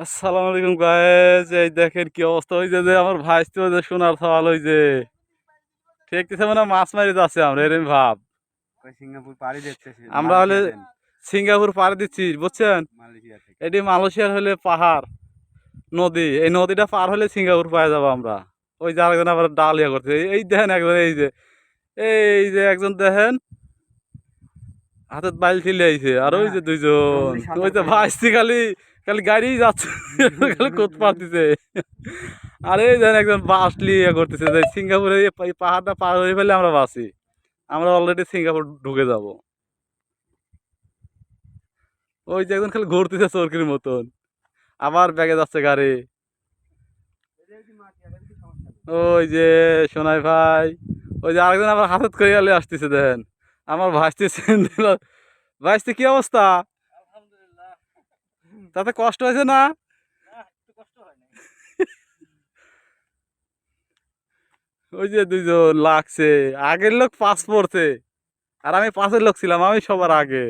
আসসালামু আলাইকুম গায়েস, এই দেখেন কি অবস্থা হয়েছে যে আমার ভাইস্তি যে সোনার সওয়াল হয়েছে। ঠিক মানে মাছ মারি যাচ্ছে আমরা এরকম ভাব। সিঙ্গাপুর পাড়ি দিচ্ছে আমরা হলে মালয়েশিয়া দেন সিঙ্গাপুর পাড়ি দিচ্ছি বুঝছেন। মালয়েশিয়া থেকে। এটি মালয়েশিয়ার হলে পাহাড় নদী, এই নদীটা পার হলে সিঙ্গাপুর পায়ে যাবো আমরা। ওই যে আরেকজন আবার ডালিয়া করছে, এই দেখেন একজন, এই যে একজন দেখেন হাতে বাইল ঠেলে আইছে, আর ওই যে দুইজন, ওই যে ভাইস্তি খালি খালি গাড়ি যাচ্ছে খালি কোত পারতেছে। আর এই দেখেন একজন বাস নিয়ে করতেছে যে সিঙ্গাপুরে এই পাহাড়টা পার হয়ে ফেলে আমরা বাসি, আমরা অলরেডি সিঙ্গাপুর ঢুকে যাব। ওই যে একজন খালি ঘুরতেছে চরকির মতন, আবার ব্যাগে যাচ্ছে গাড়ি। ওই যে সোনাই ভাই, ওই যে আরেকজন আবার হাতত করে আলে আসতেছে দেখেন আমার ভাইস্তি স্যান্ডেল। ভাইস্তি কি অবস্থা? তাতে কষ্ট হয়েছে না? ওই যে দুইজন লাগছে, আগের লোক পাস পড়ছে আর আমি পাশের লোক ছিলাম, আমি সবার আগে।